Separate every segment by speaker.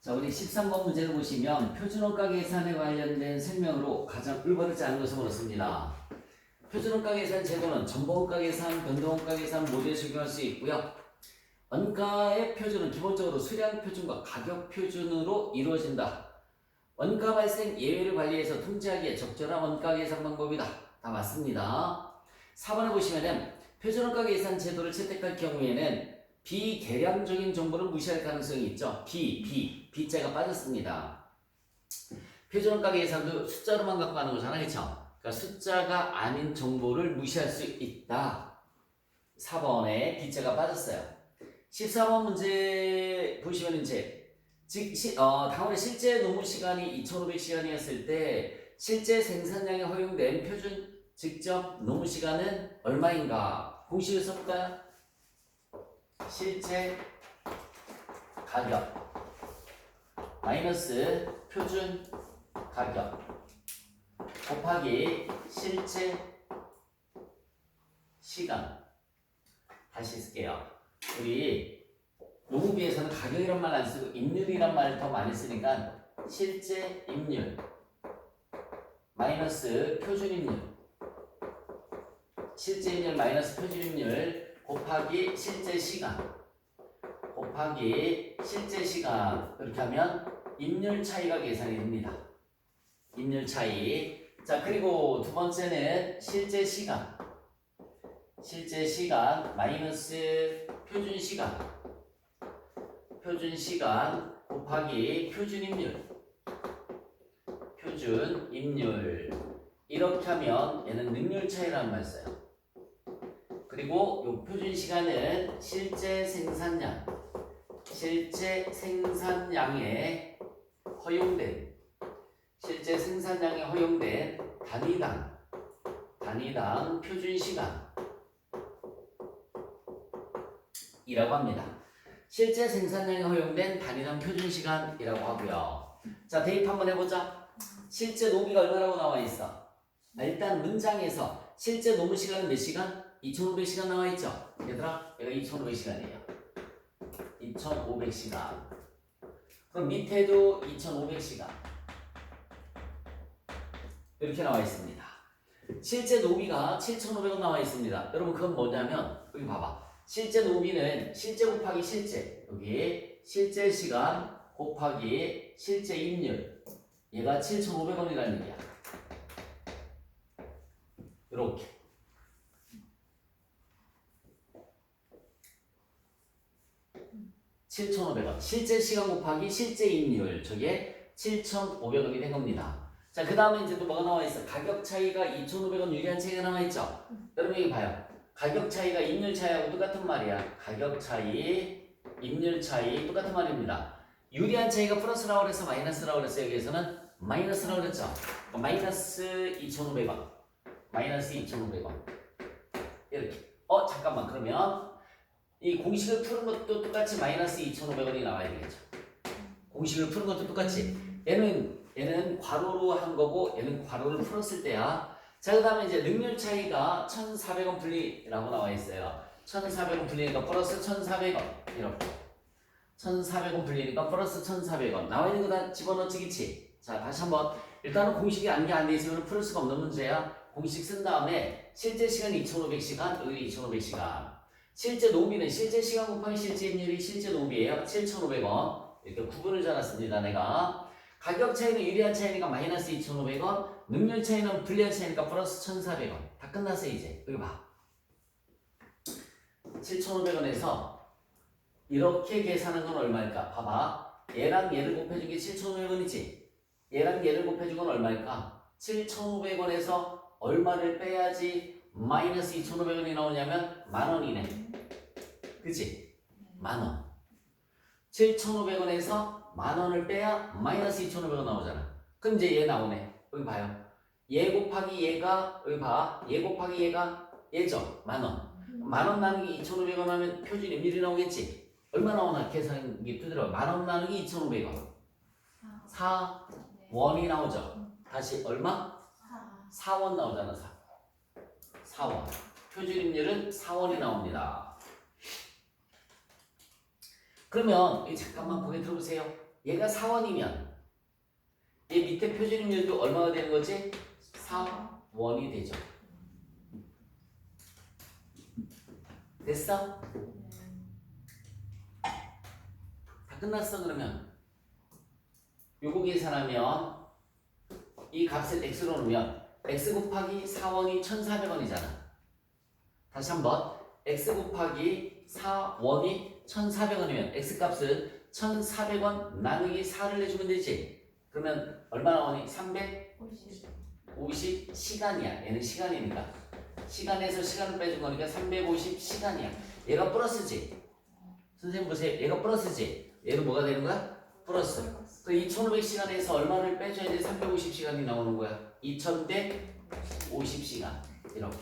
Speaker 1: 자, 우리 13번 문제를 보시면 표준원가 계산에 관련된 설명으로 가장 올바르지 않은 것을 물었습니다. 표준원가 계산 제도는 전보원가 계산, 변동원가 계산 모두에 적용할 수 있고요. 원가의 표준은 기본적으로 수량 표준과 가격 표준으로 이루어진다. 원가 발생 예외를 관리해서 통제하기에 적절한 원가 계산 방법이다. 다 맞습니다. 4번에 보시면은 표준원가 계산 제도를 채택할 경우에는 비계량적인 정보를 무시할 가능성이 있죠. B자가 빠졌습니다. 표준원가 계산도 숫자로만 갖고 가는 거잖아요. 그쵸? 그러니까 숫자가 아닌 정보를 무시할 수 있다. 4번에 B자가 빠졌어요. 14번 문제 보시면 이제 당원의 실제 노무 시간이 2,500시간이었을 때 실제 생산량에 허용된 표준 직접 노무 시간은 얼마인가? 공식을 써볼까요? 실제 가격 마이너스 표준 가격 곱하기 실제 시간. 다시 쓸게요. 우리 노무비에서는 가격이란 말 안 쓰고 임률이란 말을 더 많이 쓰니까 실제 임률 마이너스 표준 임률, 실제 임률 마이너스 표준 임률 곱하기 실제 시간 곱하기 실제 시간. 이렇게 하면 임률 차이가 계산이 됩니다. 임률 차이. 자, 그리고 두 번째는 실제 시간 마이너스 표준 시간 곱하기 표준 임률. 이렇게 하면 얘는 능률 차이라는 말 써요. 그리고 요 표준 시간은 실제 생산량에 허용된 단위당 표준 시간이라고 합니다. 실제 생산량에 허용된 단위당 표준 시간이라고 하고요. 자, 대입 한번 해보자. 실제 노비가 얼마라고 나와 있어? 일단 문장에서 실제 노무 시간은 몇 시간? 2,500시간 나와 있죠? 얘들아, 얘가 2,500시간이에요. 2,500시간. 그럼 밑에도 2,500시간. 이렇게 나와 있습니다. 실제 노비가 7,500원 나와 있습니다. 여러분, 그건 뭐냐면, 여기 봐봐. 실제 노비는 실제 곱하기 실제. 여기 실제 시간 곱하기 실제 임률. 얘가 7,500원이라는 얘기야. 이렇게. $7,500. 실제 시간 곱하기 실제 임률. 저게 7,500원이 된 겁니다. 자, 그 다음에 이제 또 뭐가 나와 있어? 가격 차이가 2,500원 유리한 차이가 나와 있죠? 여러분, 여기 봐요. 가격 차이가 임률 차이하고 똑같은 말이야. 가격 차이, 임률 차이 똑같은 말입니다. 유리한 차이가 플러스라고 그래서 마이너스라고 그랬어요. 여기에서는 마이너스라고 그랬죠. 마이너스 2,500원. 이렇게. 잠깐만. 그러면 이 공식을 푸는 것도 똑같이 마이너스 2,500원이 나와야 되겠죠. 공식을 푸는 것도 똑같이. 얘는 괄호로 한 거고 얘는 괄호를 풀었을 때야. 자, 그 다음에 이제 능률 차이가 1,400원 분리라고 나와 있어요. 1,400원 분리니까 플러스 1,400원. 이렇게. 1,400원 분리니까 플러스 1,400원. 나와 있는 거 다 집어넣지, 그치? 자, 다시 한번. 일단은 공식이 안 돼 있으면 풀 수가 없는 문제야. 공식 쓴 다음에 실제 시간 2,500시간, 여기 2,500시간. 실제 노비는 실제 시간 곱하기 실제 임률이 실제 노비예요. 7,500원. 이렇게 구분을 잘랐습니다, 내가. 가격 차이는 유리한 차이니까 마이너스 2,500원. 능률 차이는 불리한 차이니까 플러스 1,400원. 다 끝났어요, 이제. 여기 봐. 7,500원에서 이렇게 계산한 건 얼마일까? 봐봐. 얘랑 얘를 곱해준 게 7,500원이지. 얘랑 얘를 곱해준 건 얼마일까? 7,500원에서 얼마를 빼야지 마이너스 2,500원이 나오냐면 만원이네. 그치? 만원. 7,500원에서 만원을 빼야 마이너스 2,500원 나오잖아. 그럼 이제 얘 나오네. 여기 봐요. 얘 곱하기 얘가, 여기 봐. 얘 곱하기 얘가 얘죠. 만원. 만원 나누기 2,500원 하면 표준 임률이 나오겠지? 얼마 나오나 계산기 두드려. 만원 나누기 2,500원. 4원이 나오죠. 다시 얼마? 4원 나오잖아. 4원. 표준 임률은 4원이 나옵니다. 그러면 잠깐만 보게 들어보세요. 얘가 4원이면 얘 밑에 표준임률도 얼마가 되는 거지? 4원이 되죠. 됐어? 다 끝났어. 그러면 요거 계산하면 이 값을 x로 놓으면 x 곱하기 4원이 1,400원이잖아. 다시 한번 x 곱하기 4원이 1,400원이면 x 값은 1,400원 나누기 4를 내주면 되지. 그러면 얼마 나오니? 350시간이야. 얘는 시간이니까. 시간에서 시간을 빼준 거니까 350시간이야. 얘가 플러스지. 선생님 보세요. 얘가 플러스지. 얘는 뭐가 되는 거야? 플러스. 그 2,500시간에서 얼마를 빼줘야지 350시간이 나오는 거야? 2,150시간. 이렇게.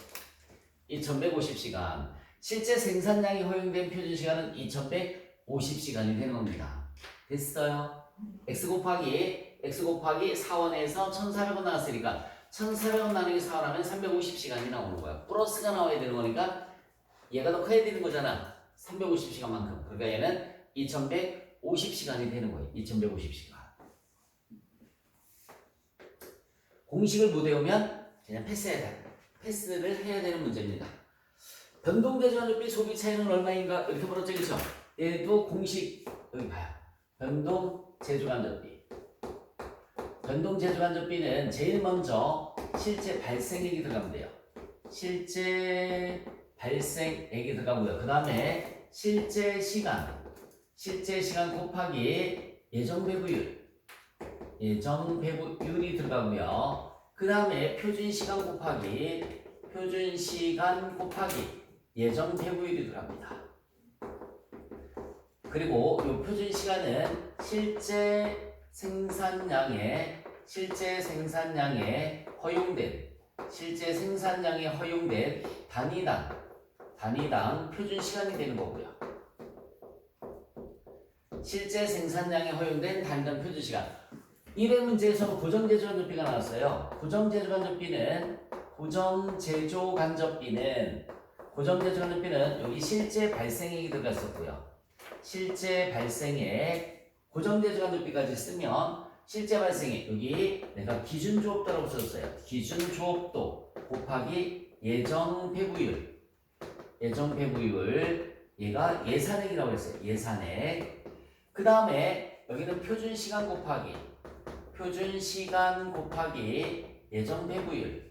Speaker 1: 2,150시간. 실제 생산량이 허용된 표준시간은 2,150시간이 되는 겁니다. 됐어요? x 곱하기 4원에서 1,400원 나왔으니까 1,400원 나누기 4원 하면 350시간이 나오는 거야. 플러스가 나와야 되는 거니까 얘가 더 커야 되는 거잖아. 350시간만큼. 그러니까 얘는 2,150시간이 되는 거예요. 2,150시간. 공식을 못 외우면 그냥 패스를 해야 되는 문제입니다. 변동제조간접비 소비 차이는 얼마인가? 이렇게 물었죠, 그렇죠? 얘도 공식 여기 봐요. 변동제조간접비. 변동제조간접비는 제일 먼저 실제 발생액이 들어가면 돼요. 실제 발생액이 들어가고요. 그 다음에 실제 시간 곱하기 예정배부율이 들어가고요. 그 다음에 표준시간 곱하기 예정배부율이 들어갑니다. 그리고 이 표준시간은 실제 생산량에 허용된 단위당 표준시간이 되는 거고요. 실제 생산량에 허용된 단위당 표준시간. 1회 문제에서는 고정제조간접비가 나왔어요. 고정제조간접비는 여기 실제 발생액이 들어갔었고요. 실제 발생액, 고정제조간접비까지 쓰면 실제 발생액, 여기 내가 기준조업도라고 썼어요. 기준조업도 곱하기 예정배부율, 얘가 예산액이라고 했어요. 예산액. 그 다음에 여기는 표준시간 곱하기 예정배부율.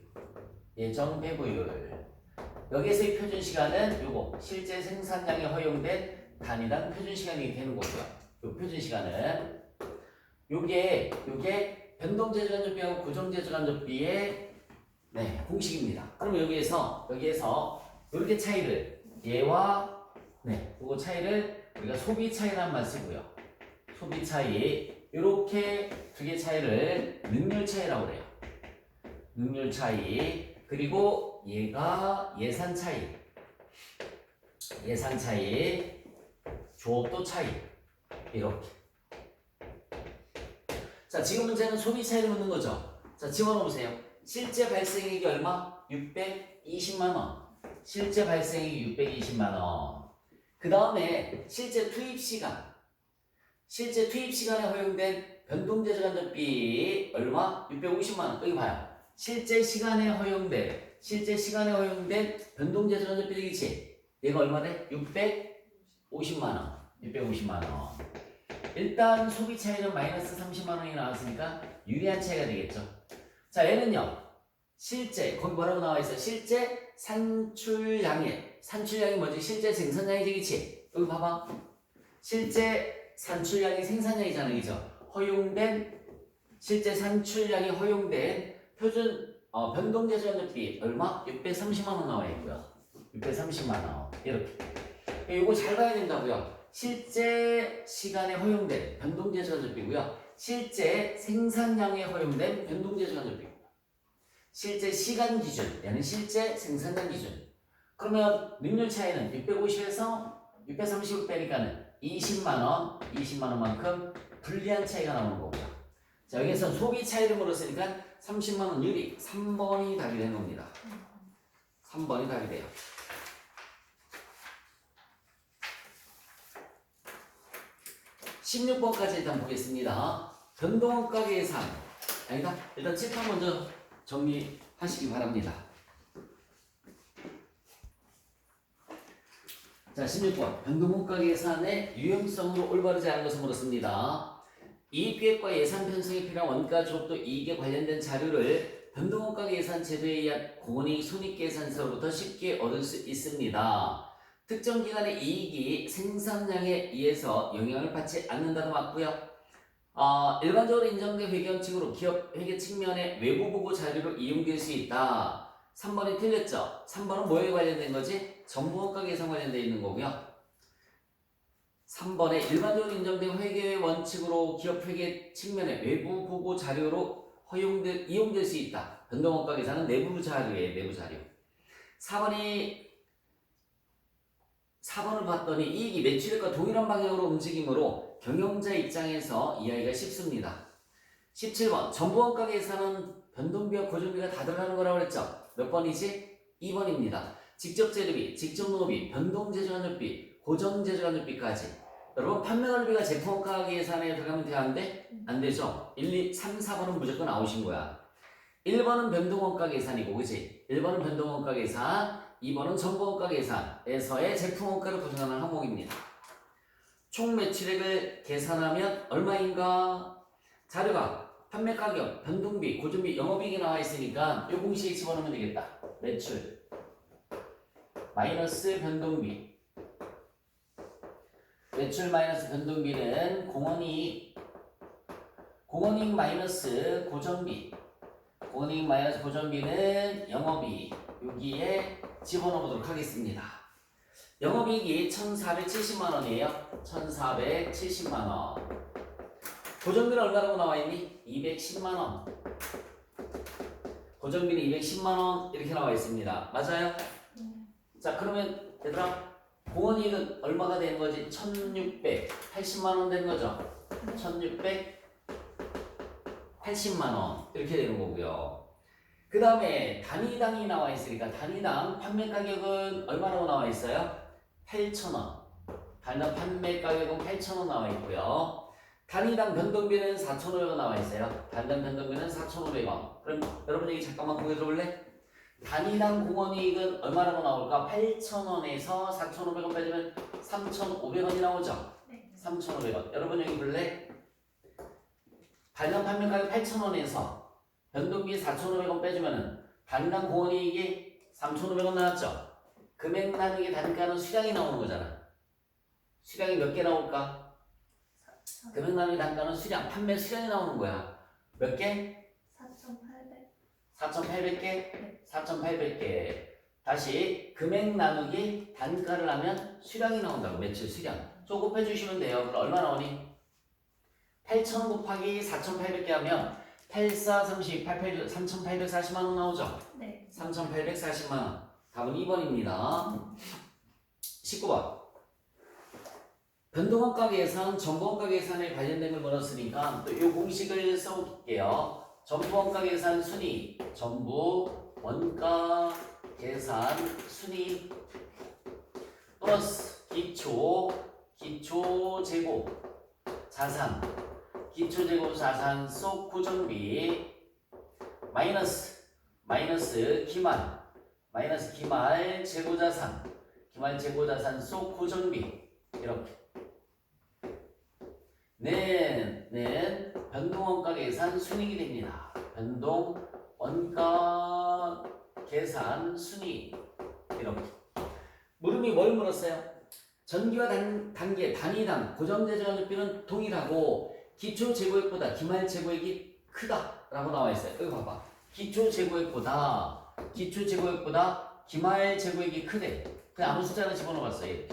Speaker 1: 여기에서 이 표준시간은 요거 실제 생산량에 허용된 단위당 표준시간이 되는 거고요. 요 표준시간은 요게 변동제조간접비하고 고정제조간접비의 공식입니다. 그럼 여기에서 이렇게 차이를 얘와 요거 차이를 우리가 소비 차이란 말 쓰고요. 소비 차이 이렇게 두 개 차이를 능률 차이라고 그래요. 능률 차이. 그리고 얘가 예산 차이, 조업도 차이. 이렇게. 자, 지금 문제는 소비 차이를 묻는 거죠. 자, 집어넣으세요. 실제 발생액이 얼마? 620만원. 실제 발생액이 620만원. 그 다음에 실제 투입시간에 허용된 변동제조간접비 얼마? 650만원. 여기 봐요. 실제 시간에 허용된 변동제조간접비 되겠지? 얘가 얼마 돼? 650만원. 일단 소비 차이는 마이너스 30만원이 나왔으니까 유리한 차이가 되겠죠. 자, 얘는요. 실제, 거기 뭐라고 나와 있어? 실제 산출량이 뭐지? 실제 생산량이 되겠지? 여기 봐봐. 실제 산출량이 생산량이잖아, 그죠? 실제 산출량이 허용된 변동제조간접비 얼마? 630만원 나와 있고요. 630만원. 이렇게. 이거 잘 봐야 된다고요. 실제 시간에 허용된 변동제조간접비고요. 실제 생산량에 허용된 변동제조간접비. 실제 시간 기준, 얘는 실제 생산량 기준. 그러면 능률 차이는 650에서 630을 빼니까는 20만원만큼 불리한 차이가 나오는 거고요. 자, 여기서 소비 차이를 물었으니까 30만원 유리 3번이 답이 되는 겁니다. 3번이 답이 돼요. 16번까지 일단 보겠습니다. 변동원가 계산. 아니다. 일단 칠판 먼저 정리하시기 바랍니다. 자, 16번. 변동원가 계산의 유용성으로 올바르지 않은 것을 물었습니다. 이익계획과 예산 편성에 필요한 원가 조합도 이익에 관련된 자료를 변동원가 계산 제도에 의한 공원이익 손익계산서로부터 쉽게 얻을 수 있습니다. 특정 기간의 이익이 생산량에 의해서 영향을 받지 않는다도 맞고요. 일반적으로 인정된 회계원칙으로 기업 회계 측면의 외부 보고 자료로 이용될 수 있다. 3번이 틀렸죠? 3번은 뭐에 관련된 거지? 정보원가 계산 관련되어 있는 거고요. 3번에 일반적으로 인정된 회계 원칙으로 기업 회계 측면의 외부 보고 자료로 이용될 수 있다. 변동원가 계산은 내부 자료예요. 내부 자료. 4번을 봤더니 이익이 매출액과 동일한 방향으로 움직이므로 경영자 입장에서 이해하기가 쉽습니다. 17번 정보원가 계산은 변동비와 고정비가 다 들어가는 거라고 그랬죠? 몇 번이지? 2번입니다. 직접 재료비, 직접 노비, 변동제조관료비, 고정제조관료비까지. 여러분 판매관리비가 제품원가 계산에 들어가면 돼야 안 돼? 안 되죠? 1, 2, 3, 4번은 무조건 아웃인 거야. 1번은 변동원가 계산이고 그치? 1번은 변동원가 계산, 2번은 정보원가 계산에서의 제품원가를 구성하는 항목입니다. 총 매출액을 계산하면 얼마인가? 자료가 판매가격, 변동비, 고정비, 영업이익이 나와 있으니까 이 공식에 집어넣으면 되겠다. 매출 마이너스 변동비, 매출 마이너스 변동비는 공원이익 마이너스 고정비, 공원이익 마이너스 고정비는 영업이익. 여기에 집어넣어보도록 하겠습니다. 영업이익이 1,470만원이에요. 1,470만원. 고정비는 얼마라고 나와있니? 210만원. 고정비는 210만원 이렇게 나와있습니다. 맞아요? 자, 그러면 얘들아 공원이익은 얼마가 되는 거지? 1,680만원 되는 거죠? 1,680만원 이렇게 되는 거고요. 그 다음에 단위당이 나와 있으니까 단위당 판매 가격은 얼마라고 나와 있어요? 8,000원. 단위당 판매 가격은 8,000원 나와 있고요. 단위당 변동비는 4,500원 나와 있어요. 단위당 변동비는 4,500원. 그럼 여러분 여기 잠깐만 고개 들어볼래? 단위당 공원이익은 얼마라고 나올까? 8,000원에서 4,500원 빼주면 3,500원이 나오죠?
Speaker 2: 네.
Speaker 1: 3,500원. 여러분 여기 볼래? 단위당 판매 가격 8,000원에서 변동비 4,500원 빼주면은 단위당 공원이익이 3,500원 나왔죠? 금액 나누기 단가는 수량이 나오는 거잖아. 수량이 몇 개 나올까? 금액 나누기 단가는 수량, 판매 수량이 나오는 거야. 몇 개?
Speaker 2: 4,800.
Speaker 1: 4,800개? 4,800개. 다시 금액 나누기 단가를 하면 수량이 나온다고. 매출 수량. 조금 빼주시면 돼요. 그럼 얼마 나오니? 8,000 곱하기 4,800개 하면 8, 4, 30, 8, 3,840만원 나오죠?
Speaker 2: 네.
Speaker 1: 3,840만원. 답은 2번입니다. 19번. 변동원가 계산, 정보원가 계산에 관련된 걸 물었으니까 또 이 공식을 써볼게요. 정보원가 계산 순위, 정보원가 계산 순위 플러스 기초 재고 자산, 기초 재고 자산 속 고정비 마이너스 기말 재고 자산 속 고정비 이렇게 는 변동원가 계산 순이익이 됩니다. 변동원가 계산 순이익 이렇게. 물음이 뭘 물었어요? 전기와 단계, 단위당 고정제조관료비는 동일하고 기초 재고액보다 기말 재고액이 크다라고 나와 있어요. 여기 봐봐. 기초 재고액보다 기말 재고액이 크대. 그냥 아무 숫자 하나 집어넣어봤어요.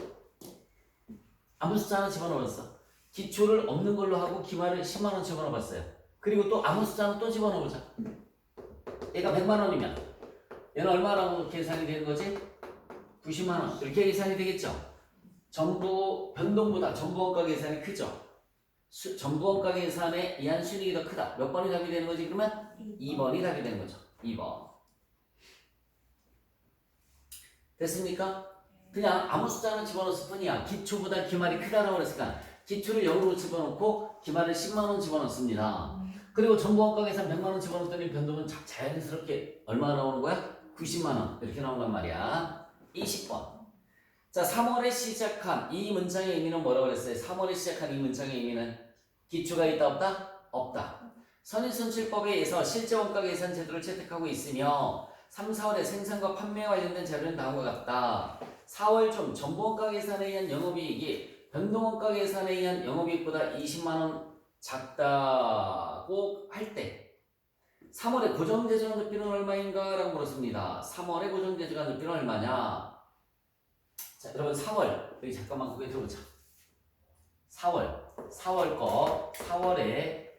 Speaker 1: 아무 숫자 하나 집어넣었어. 기초를 없는 걸로 하고 기말을 10만원 집어넣어봤어요. 그리고 또 아무 숫자 하나 또 집어넣어보자. 얘가 100만원이면 얘는 얼마라고 계산이 되는 거지? 90만원. 이렇게 계산이 되겠죠? 전부 변동보다 정보원가 계산이 크죠? 정보원가 계산에 의한 순이익이 더 크다. 몇 번이 답이 되는 거지? 그러면 2번이 답이 되는 거죠. 2번. 됐습니까? 그냥 아무 숫자는 집어넣었을 뿐이야. 기초보다 기말이 크다라고 그랬으니까 기초를 0으로 집어넣고 기말을 10만원 집어넣습니다. 그리고 정보원가 계산 100만원 집어넣었더니 변동은 자연스럽게 얼마 나오는 거야? 90만원 이렇게 나온단 말이야. 20번. 자, 3월에 시작한 이 문장의 의미는 뭐라고 그랬어요? 3월에 시작한 이 문장의 의미는 기초가 있다 없다? 없다. 선인선출법에 의해서 실제 원가 계산 제도를 채택하고 있으며 3, 4월에 생산과 판매에 관련된 자료는 다음과 같다. 4월 중 정보원가 계산에 의한 영업이익이 변동원가 계산에 의한 영업이익보다 20만원 작다고 할 때 3월에 고정대조가 높이는 얼마인가? 라고 물었습니다. 3월에 고정대조가 높이는 얼마냐? 자, 여러분 4월 여기 잠깐만 고개 들어보자. 4월 거 4월에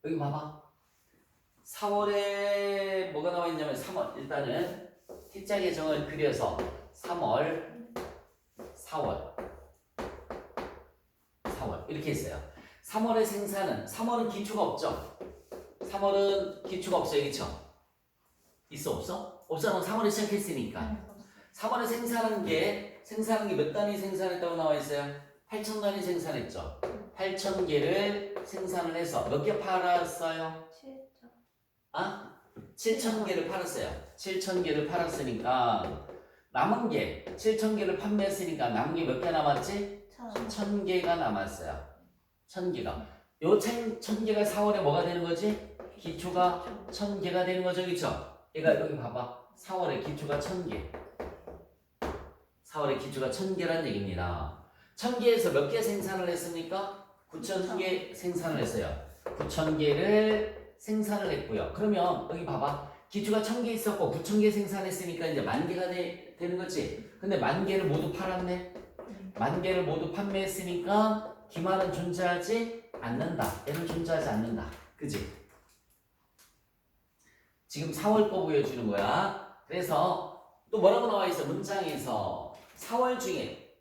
Speaker 1: 여기 봐봐. 4월에 뭐가 나와 있냐면 3월 일단은 T자 계정을 그려서 3월 4월 이렇게 했어요. 3월의 생산은 3월은 기초가 없죠. 3월은 기초가 없어요. 그쵸? 있어 없어? 없어. 3월에 시작했으니까. 3월에 생산한 게 몇 단위 생산했다고 나와 있어요? 8,000단위 생산했죠. 8,000개를 생산을 해서 몇 개 팔았어요? 7,000개를 팔았어요. 7,000개를 팔았으니까 남은 게 7,000개를 판매했으니까 남은 게 몇 개 남았지? 1,000개가 남았어요. 1,000개가. 요 1,000개가 4월에 뭐가 되는 거지? 기초가 1,000개가 되는 거죠. 그쵸? 얘가 여기 봐봐. 4월에 기초가 1,000개. 4월에 기초가 1,000개란 얘기입니다. 1,000개에서 몇 개 생산을 했습니까? 9,000개 생산을 했어요. 9,000개를 생산을 했고요. 그러면 여기 봐봐. 기초가 1,000개 있었고 9,000개 생산했으니까 이제 10,000개가 되는 거지. 근데 10,000개를 모두 팔았네. 10,000개를 모두 판매했으니까 기말은 존재하지 않는다. 얘는 존재하지 않는다. 그지? 지금 4월 거 보여주는 거야. 그래서 또 뭐라고 나와 있어? 문장에서 4월 중에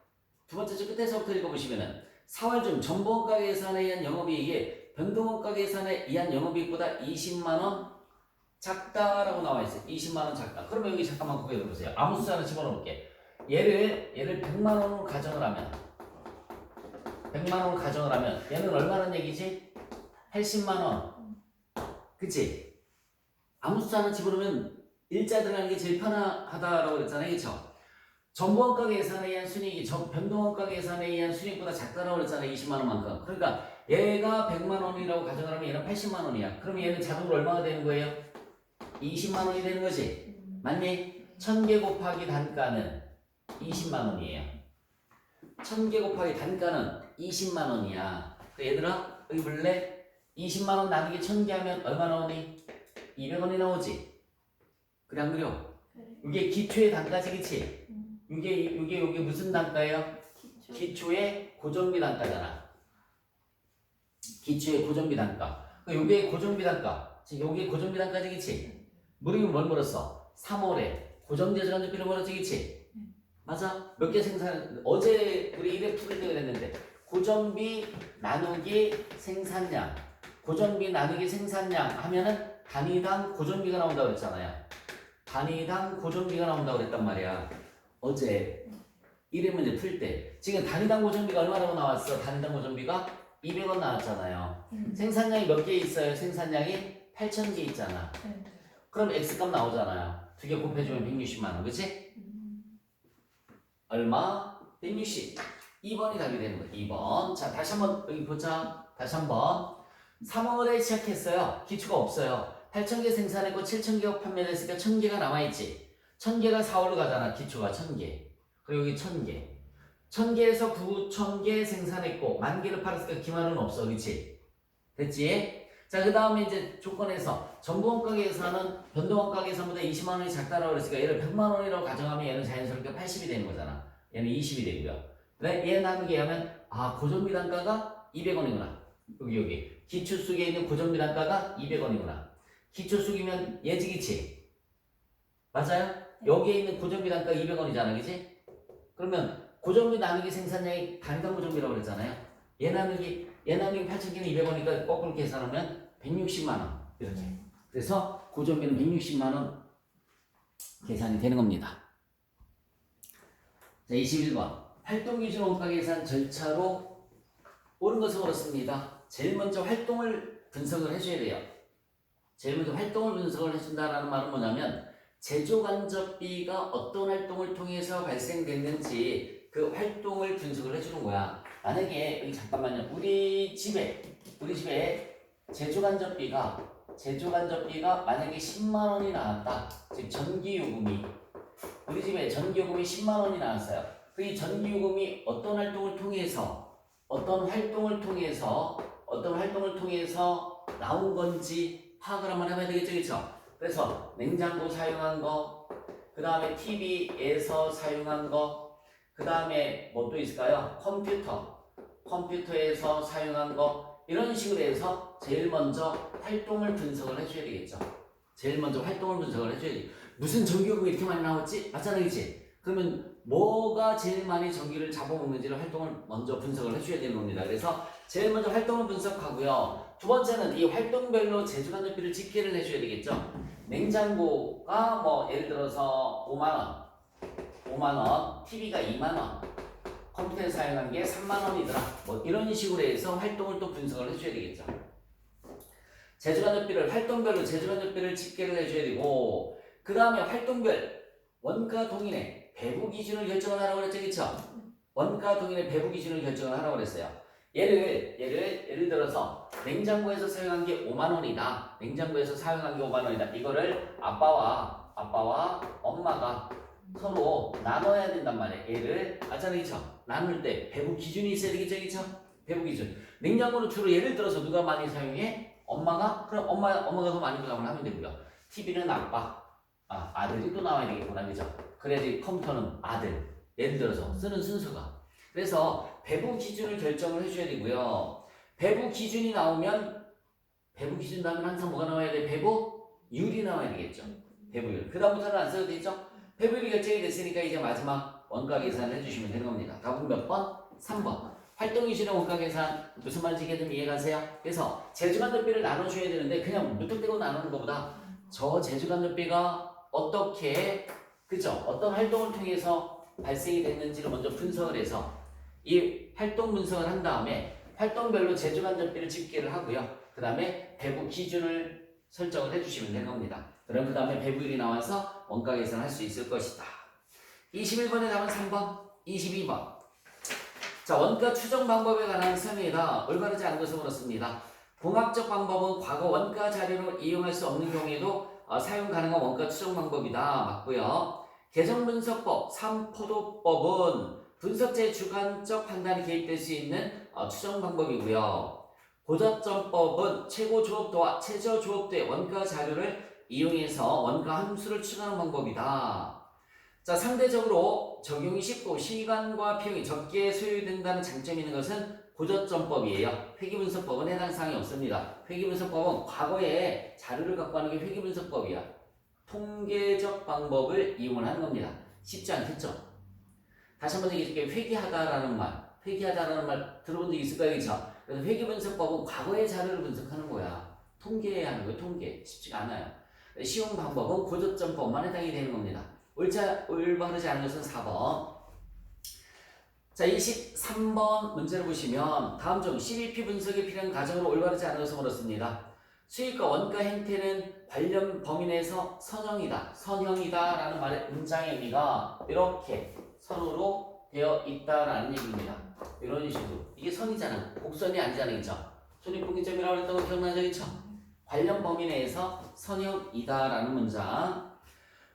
Speaker 1: 두 번째 줄 끝에서부터 읽어보시면은 4월 중 정보원가 계산에 의한 영업이익이 변동원가 계산에 의한 영업이익보다 20만원 작다라고 나와 있어요. 20만원 작다. 그러면 여기 잠깐만 고개 들어보세요. 아무 숫자 하나 집어넣을게. 얘를 100만원으로 가정을 하면 100만원으로 가정을 하면 얘는 얼마란 얘기지? 80만원. 그치? 아무 숫자 하나 집어넣으면 일자 들어가는 게 제일 편하다라고 그랬잖아요. 그쵸? 정보원가 계산에 의한 순이익이 변동원가 계산에 의한 순이익보다 작다라고 그랬잖아요. 20만원만큼. 그러니까 얘가 100만원이라고 가정을 하면 얘는 80만원이야. 그러면 얘는 자동으로 얼마가 되는 거예요? 20만원이 되는 거지. 맞니? 1000개 곱하기 단가는 20만원이에요. 1000개 곱하기 단가는 20만원이야. 얘들아 여기 볼래? 20만원 나누기 1000개 하면 얼마 나오니? 200원이 나오지. 그래 안 그려? 이게 기초의 단가지. 그치? 이게 무슨 단가예요? 기초의 고정비 단가잖아. 기초의 고정비 단가. 이게 고정비 단가. 이게 고정비 단가지. 그치? 물으면 뭘 물었어? 3월에 고정재정 지표를 물었지. 그치? 맞아? 몇 개 생산, 어제 우리 1회 풀을 때 그랬는데 고정비 나누기 생산량, 고정비 나누기 생산량 하면은 단위당 고정비가 나온다고 그랬잖아요. 단위당 고정비가 나온다고 그랬단 말이야. 어제 1회 문제 풀 때 지금 단위당 고정비가 얼마라고 나왔어? 단위당 고정비가 200원 나왔잖아요. 생산량이 몇 개 있어요? 생산량이 8,000개 있잖아. 그럼 X값 나오잖아요. 두 개 곱해주면 160만원. 그치? 얼마? 160. 2번이 답이 되는 거야. 2번. 자, 다시 한번 여기 보자. 다시 한번. 3월에 시작했어요. 기초가 없어요. 8,000개 생산했고 7,000개 판매를 했으니까 1,000개가 남아있지. 1,000개가 4월로 가잖아. 기초가 1,000개. 그리고 여기 1,000개. 1,000개에서 9,000개 생산했고 10,000개를 팔았으니까 기말은 없어. 그치? 됐지? 자, 그 다음에 이제 조건에서 정보원가 계산은 변동원가 계산보다 20만원이 작다라고 그랬으니까 얘를 100만원이라고 가정하면 얘는 자연스럽게 80이 되는 거잖아. 얘는 20이 되고요. 근데 얘 나누기 하면 고정비 단가가 200원이구나. 여기 기초 속에 있는 고정비 단가가 200원이구나. 기초 속이면 얘지기치. 맞아요? 여기에 있는 고정비 단가가 200원이잖아. 그치? 그러면 고정비 나누기 생산량이 단위당 고정비라고 그랬잖아요. 얘 나누기 8,000개는 200원이니까 거꾸로 계산하면 160만원. 이렇게. 그래서 고정비는 160만원 계산이 되는 겁니다. 자, 21번. 활동기준 원가 계산 절차로 옳은 것을 옳았습니다. 제일 먼저 활동을 분석을 해줘야 돼요. 제일 먼저 활동을 분석을 해준다는 말은 뭐냐면 제조간접비가 어떤 활동을 통해서 발생됐는지 그 활동을 분석을 해주는 거야. 만약에 여기 잠깐만요. 우리 집에 제조간접비가 만약에 10만 원이 나왔다. 즉 전기요금이 우리 집에 전기요금이 10만 원이 나왔어요. 그 이 전기요금이 어떤 활동을 통해서 나온 건지 파악을 한번 해봐야 되겠죠, 그렇죠? 그래서 냉장고 사용한 거, 그 다음에 TV에서 사용한 거, 그 다음에 뭐 또 있을까요? 컴퓨터에서 사용한 거, 이런 식으로 해서 제일 먼저 활동을 분석을 해줘야 되겠죠. 무슨 전기요금이 이렇게 많이 나왔지? 맞잖아, 그치? 그러면 뭐가 제일 많이 전기를 잡아먹는지를 활동을 먼저 분석을 해줘야 되는 겁니다. 그래서 제일 먼저 활동을 분석하고요. 두 번째는 이 활동별로 제조간접비를 집계를 해줘야 되겠죠. 냉장고가 뭐 예를 들어서 5만원, TV가 2만원, 컴퓨터에 사용한 게 3만원이더라. 뭐 이런 식으로 해서 활동을 또 분석을 해줘야 되겠죠. 활동별로 제조간접비를 집계를 해줘야 되고, 그 다음에 활동별 원가 동인의 배부 기준을 결정을 하라고 그랬죠, 그쵸? 원가 동인의 배부 기준을 결정을 하라고 그랬어요. 예를 들어서 냉장고에서 사용한 게 5만 원이다. 이거를 아빠와 엄마가 서로 나눠야 된단 말이에요. 얘를 알잖아요, 그쵸? 나눌 때 배부 기준이 있어야 되겠죠, 그쵸? 배부 기준. 냉장고는 주로 예를 들어서 누가 많이 사용해? 엄마가? 그럼 엄마가 더 많이 사용을 하면 되고요. TV는 아들이 또 나와야 되겠구나, 그죠? 그래야지 컴퓨터는 아들. 예를 들어서 쓰는 순서가. 그래서 배부 기준을 결정을 해줘야 되고요. 배부 기준 나오면 항상 뭐가 나와야 돼? 배부율이 나와야 되겠죠. 배부율. 그 다음부터는 안 써도 되죠? 배부율이 결정이 됐으니까 이제 마지막 원가 계산을 해주시면 되는 겁니다. 답은 몇 번? 3번. 활동기준의 원가 계산 무슨 말인지 좀 이해가세요? 그래서 제주간접비를 나눠줘야 되는데 그냥 무턱대고 나누는 것보다 저 제주간접비가 어떤 활동을 통해서 발생이 됐는지를 먼저 분석을 해서 이 활동 분석을 한 다음에 활동별로 제조간접비를 집계를 하고요. 그 다음에 배부 기준을 설정을 해주시면 되는 겁니다. 그럼 그 다음에 배부율이 나와서 원가 계산을 할 수 있을 것이다. 21번의 답은 3번, 22번. 자, 원가 추정 방법에 관한 설명이다. 올바르지 않은 것을 물었습니다. 공학적 방법은 과거 원가 자료를 이용할 수 없는 경우에도 사용 가능한 원가 추정 방법이다. 맞고요. 계정분석법, 3포도법은 분석자의 주관적 판단이 개입될 수 있는 추정 방법이고요. 고저점법은 최고 조업도와 최저 조업도의 원가 자료를 이용해서 원가 함수를 추정하는 방법이다. 자, 상대적으로 적용이 쉽고 시간과 비용이 적게 소요된다는 장점이 있는 것은 고저점법이에요. 회계분석법은 해당 사항이 없습니다. 회계분석법은 과거에 자료를 갖고 하는 게 회계분석법이야. 통계적 방법을 이용을 하는 겁니다. 쉽지 않겠죠? 다시 한번 얘기해줄게요. 회계하다라는 말 들어본 적 있을 거예요, 그렇죠? 그래서 회계분석법은 과거의 자료를 분석하는 거야. 통계해야 하는 거예요, 통계. 쉽지가 않아요. 쉬운 방법은 고저점법만 해당이 되는 겁니다. 올바르지 않은 것은 4번. 자, 23번 문제를 보시면 다음 중 CBP 분석에 필요한 가정으로 올바르지 않은 것을 물었습니다. 수익과 원가 행태는 관련 범위 내에서 선형이다 라는 말의 문장의 의미가 이렇게 선으로 되어 있다라는 얘기입니다. 이런 식으로. 이게 선이잖아. 곡선이 아니잖아요, 그쵸? 손익분기점이라고 했던 거 기억나죠, 그쵸? 관련 범위 내에서 선형이다 라는 문장.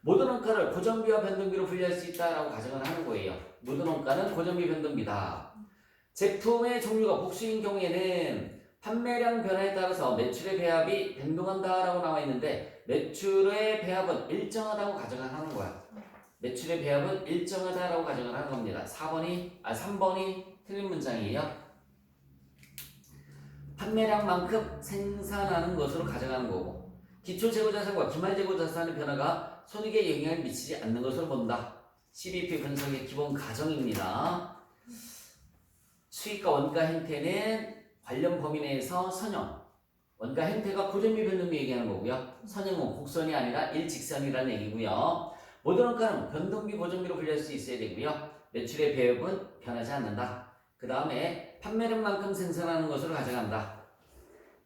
Speaker 1: 모든 원가를 고정비와 변동비로 분리할 수 있다라고 가정을 하는 거예요. 모든 원가는 고정비 변동비다. 제품의 종류가 복수인 경우에는 판매량 변화에 따라서 매출의 배합이 변동한다라고 나와 있는데 매출의 배합은 일정하다고 가정을 하는 거야. 매출의 배합은 일정하다라고 가정을 하는 겁니다. 3번이 틀린 문장이에요. 판매량만큼 생산하는 것으로 가정하는 거고 기초재고자산과 기말재고자산의 변화가 손익에 영향을 미치지 않는 것으로 본다. CBP 분석의 기본 가정입니다. 수익과 원가 행태는 관련 범위 내에서 선형. 원가 행태가 고정비 변동비 얘기하는 거고요. 선형은 곡선이 아니라 일직선이라는 얘기고요. 모든 원가는 변동비 고정비로 분리할 수 있어야 되고요. 매출의 배역은 변하지 않는다. 그 다음에 판매량만큼 생산하는 것으로 가져간다.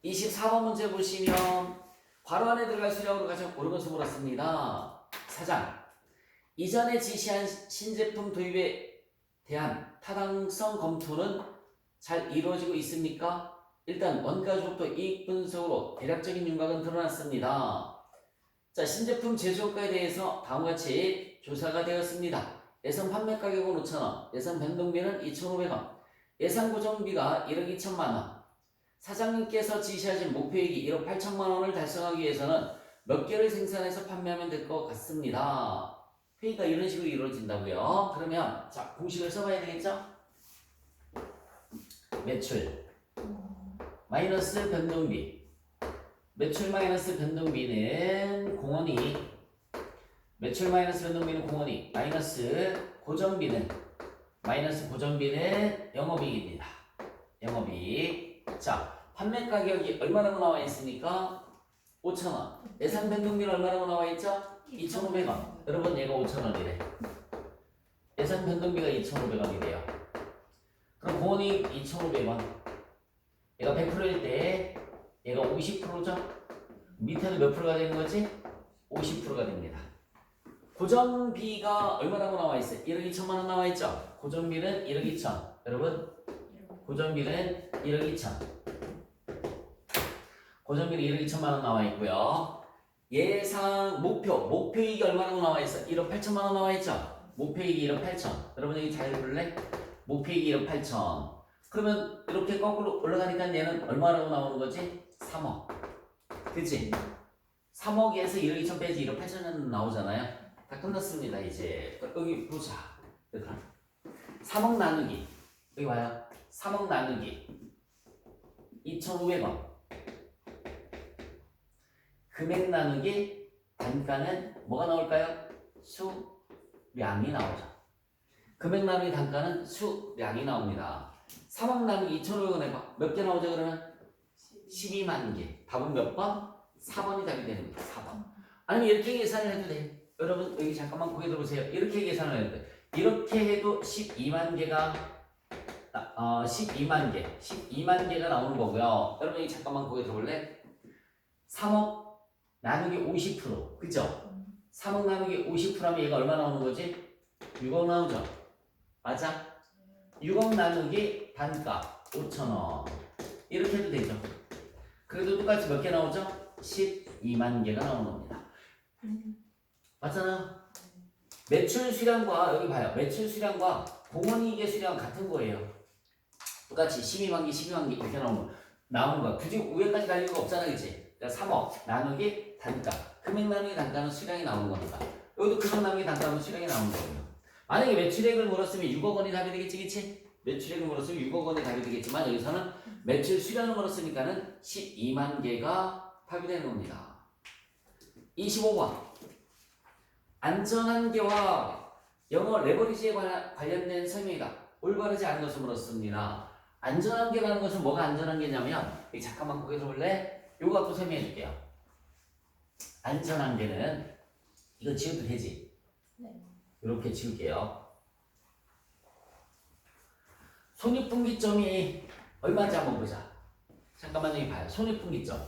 Speaker 1: 24번 문제 보시면 괄호 안에 들어갈 수량으로 가장 옳은 것을 물었습니다. 사장, 이전에 지시한 신제품 도입에 대한 타당성 검토는 잘 이루어지고 있습니까? 일단 원가주부터 이익 분석으로 대략적인 윤곽은 드러났습니다. 자, 신제품 제조업가에 대해서 다음과 같이 조사가 되었습니다. 예상 판매 가격은 5,000원, 예상 변동비는 2,500원, 예상 고정비가 1억 2천만 원. 사장님께서 지시하신 목표액이 1억 8천만 원을 달성하기 위해서는 몇 개를 생산해서 판매하면 될 것 같습니다. 회의가 이런 식으로 이루어진다고요. 그러면 자, 공식을 써봐야 되겠죠? 매출 마이너스 변동비, 매출 마이너스 변동비는 공원이, 매출 마이너스 변동비는 공원이, 마이너스 고정비는 영업이익입니다. 영업이익. 자, 판매 가격이 얼마라고 나와 있습니까? 5,000원. 예상 변동비는 얼마라고 나와 있죠? 2,500원. 여러분, 얘가 5,000원이래. 예상 변동비가 2,500원이래요. 그럼 공원이익 2,500원. 얘가 100%일 때 얘가 50%죠? 밑에는 몇 프로가 되는 거지? 50%가 됩니다. 고정비가 얼마라고 나와 있어요? 1억 2천만 원 나와 있죠? 고정비는 1억 2천. 여러분, 고정비는 1억 2천. 고정비는 1억 2천만 원 나와 있고요. 예상 목표이익이 얼마라고 나와 있어? 1억 8천만 원 나와 있죠? 목표이익이 1억 8천. 여러분 여기 잘 볼래? 목표이익이 1억 8천. 그러면 이렇게 거꾸로 올라가니까 얘는 얼마라고 나오는 거지? 3억. 그치? 3억에서 1억 2천 빼지 1억 8천은 나오잖아요. 다 끝났습니다. 이제 여기 보자. 3억 나누기, 여기 봐요. 3억 나누기 2,500원. 금액 나누기 단가는 뭐가 나올까요? 수량이 나오죠. 금액 나누기 단가는 수량이 나옵니다. 3억 나누기 2,500원 해봐. 몇 개 나오죠 그러면? 12만 개. 답은 몇 번? 4번이 답이 되는 거예요. 4번. 아니면 이렇게 계산을 해도 돼. 여러분 여기 잠깐만 고개 들어보세요. 이렇게 계산을 해도 돼. 이렇게 해도 12만 개가 12만 개가 나오는 거고요. 여러분 여기 잠깐만 고개 들어볼래? 3억 나누기 50%. 그죠? 3억 나누기 50%하면 얘가 얼마 나오는 거지? 6억 나오죠? 맞아? 6억 나누기 단가 5,000원. 이렇게 해도 되죠? 그래도 똑같이 몇 개 나오죠? 12만 개가 나오는 겁니다. 맞잖아? 매출 수량과 여기 봐요. 매출 수량과 공원이익의 수량 같은 거예요. 똑같이 12만 개, 12만 개 이렇게 나오는 거야. 굳이 위에까지 갈 이유가 없잖아, 그치? 그러니까 3억 나누기 단가. 금액 나누기 단가는 수량이 나오는 거니까. 여기도 금액 나누기 단가는 수량이 나오는 거예요. 만약에 매출액을 물었으면 6억 원이 답이 되겠지, 그치? 매출액을 물었으면 6억 원이 답이 되겠지만 여기서는 매출 수량을 물었으니까는 12만 개가 답이 되는 겁니다. 25번. 안전한계와 영어 레버리지에 관련된 설명이다. 올바르지 않은 것을 물었습니다. 안전한계라는 것은 뭐가 안전한계냐면 잠깐만 고개 들어볼래? 요거 갖고 설명해 줄게요. 안전한계는 이거 지워도 되지? 네. 이렇게 지울게요. 손익분기점이 얼마인지 한번 보자. 잠깐만 여기 봐요. 손익분기점.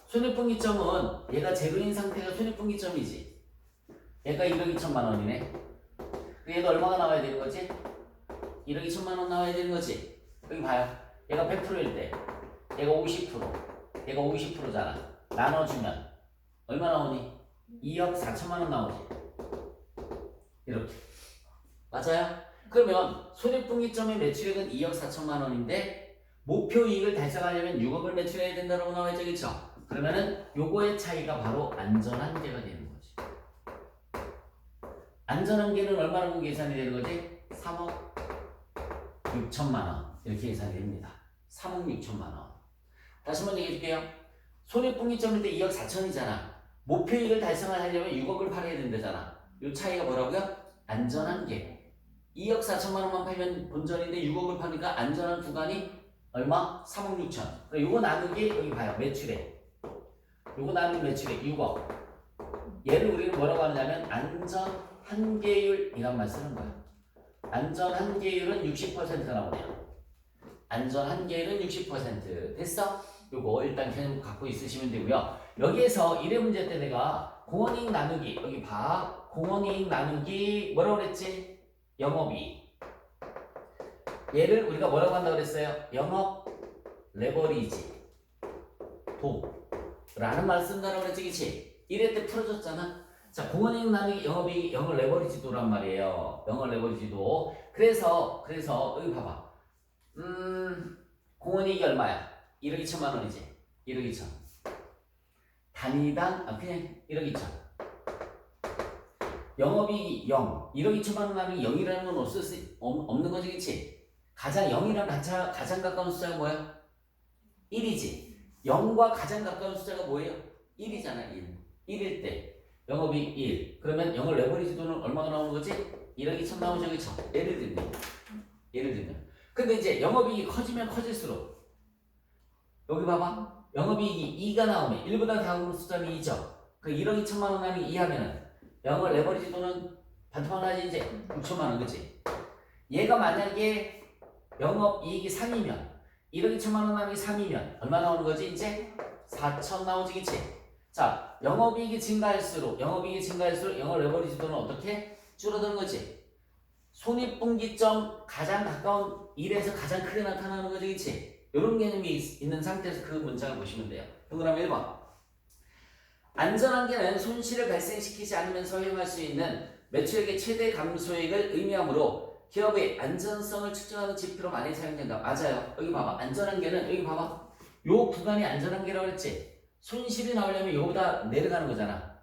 Speaker 1: 손익분기점은 얘가 제로인 상태가 손익분기점이지. 얘가 1억 2천만 원이네. 얘가 얼마가 나와야 되는 거지? 1억 2천만 원 나와야 되는 거지. 여기 봐요. 얘가 100%일 때 얘가 50%, 얘가 50%잖아. 나눠주면 얼마 나오니? 2억 4천만 원 나오지. 이렇게. 맞아요? 그러면 손익분기점의 매출액은 2억 4천만 원인데 목표 이익을 달성하려면 6억을 매출해야 된다고 나와 있죠, 그렇죠? 그러면은 요거의 차이가 바로 안전한계가 되는 거지. 안전한계는 얼마라고 계산이 되는 거지? 3억 6천만 원 이렇게 계산이 됩니다. 3억 6천만 원. 다시 한번 얘기해 줄게요. 손익분기점일 때 2억 4천이잖아. 목표 이익을 달성하려면 6억을 팔아야 된다잖아. 요 차이가 뭐라고요? 안전한계. 2억 4천만 원만 팔면 본전인데 6억을 파니까 안전한 구간이 얼마? 3억 6천. 그럼 요거 나누기 여기 봐요. 매출액. 요거 나누기 매출액 6억. 얘를 우리는 뭐라고 하느냐면 안전 한계율이란 말 쓰는 거야. 안전 한계율은 60%가 나오네요. 안전 한계율은 60%. 됐어? 요거 일단 개념 갖고 있으시면 되고요. 여기에서 1회 문제 때 내가 공원이익 나누기, 여기 봐. 공원이익 나누기 뭐라고 그랬지? 영업이익. 얘를 우리가 뭐라고 한다고 그랬어요? 영업 레버리지 도라는 말을 쓴다고 그랬지, 그치? 1회 때 풀어줬잖아. 자, 공원이익 나누기 영업이익 영업 레버리지 도란 말이에요. 영업 레버리지 도. 그래서 여기 봐봐. 공원이익이 얼마야? 1억 2천만 원이지. 1억 2천. 단위당 그냥 1억 2천. 영업이익이 0. 1억 2천만 원 나누기 0이라는 건 없는 거지, 그치? 가장 0이랑 가장 가까운 숫자가 뭐야? 1이지. 0과 가장 가까운 숫자가 뭐예요? 1이잖아, 1. 1일 때 영업이익 1. 그러면 영업 레버리지 돈은 얼마가 나오는 거지? 1억 2천 나오죠, 그쵸? 예를 들면. 근데 이제 영업이익이 커지면 커질수록 여기 봐봐. 영업이익이 2가 나오면 1보다 다음 숫자는 2죠. 그 1억 2천만 원 나누기 2 하면은 영업 레버리지 돈은 반토막 나지 이제 6천만 원, 그치? 얘가 만약에 영업이익이 3이면 1억 2천만 원 나누기 3이면 얼마 나오는 거지 이제? 4천 나오지, 그치? 자, 영업이익이 증가할수록 영업 레버리지 돈은 어떻게? 줄어드는 거지. 손익분기점 가장 가까운 1에서 가장 크게 나타나는 거지, 그치? 이런 개념이 있는 상태에서 그 문장을 보시면 돼요. 그럼 1번. 안전한계는 손실을 발생시키지 않으면서 허용할 수 있는 매출액의 최대 감소액을 의미하므로 기업의 안전성을 측정하는 지표로 많이 사용된다. 맞아요. 여기 봐봐. 안전한계는 여기 봐봐. 요 구간이 안전한계라고 했지. 손실이 나오려면 요거보다 내려가는 거잖아.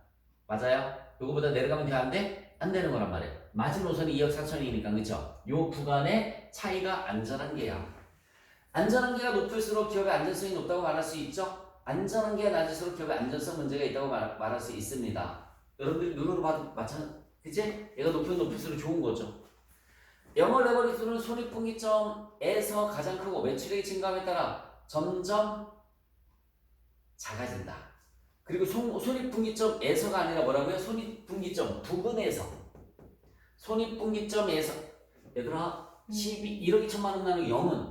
Speaker 1: 맞아요. 요거보다 내려가면 돼? 안 돼? 안 되는 거란 말이에요. 마지노선이 2억 4천이니까, 그쵸? 요 구간의 차이가 안전한계야. 안전한계가 높을수록 기업의 안전성이 높다고 말할 수 있죠? 안전한계가 낮을수록 기업의 안전성 문제가 있다고 말할 수 있습니다. 여러분들이 눈으로 봐도 마찬가지, 그치? 얘가 높을수록 좋은 거죠. 영업 레버리지는 손익분기점에서 가장 크고 매출액이 증가함에 따라 점점 작아진다. 그리고 손익분기점에서가 아니라 뭐라고요? 손익분기점 부근에서. 손익분기점에서. 얘들아 1억 2천만 원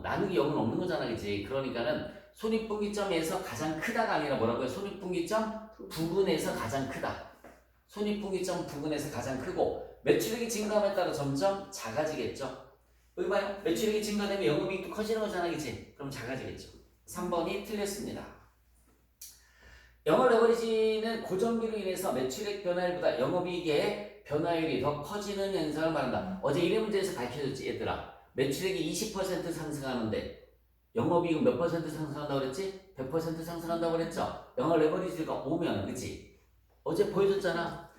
Speaker 1: 나누기 0은 없는 거잖아, 그치? 그러니까는 손익분기점에서 가장 크다가 아니라 뭐라고요? 손익분기점 부근에서 가장 크다. 손익분기점 부근에서 가장 크고 매출액이 증가함에 따라 점점 작아지겠죠. 여기 봐요. 매출액이 증가되면 영업이익도 커지는 거잖아, 그치? 그럼 작아지겠죠. 3번이 틀렸습니다. 영업 레버리지는 고정비로 인해서 매출액 변화율보다 영업이익의 변화율이 더 커지는 현상을 말한다. 어제 1회 문제에서 밝혀졌지, 얘들아. 매출액이 20% 상승하는데 영업이익은 몇 퍼센트 상승한다고 그랬지? 100% 상승한다고 그랬죠? 영업 레버리지가 오면, 그치? 어제 보여줬잖아.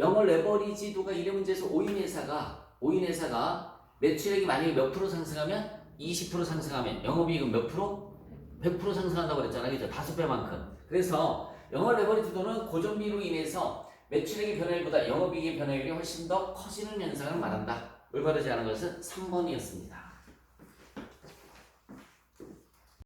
Speaker 1: 영업 레버리지도가 1회 문제에서 5인 회사가 매출액이 만약에 몇 프로 상승하면 20% 상승하면 영업이익은 몇 프로? 100% 상승한다고 그랬잖아, 그죠? 5배만큼. 그래서 영업 레버리지도는 고정비로 인해서 매출액의 변화율보다 영업이익의 변화율이 훨씬 더 커지는 현상을 말한다. 올바르지 않은 것은 3번이었습니다.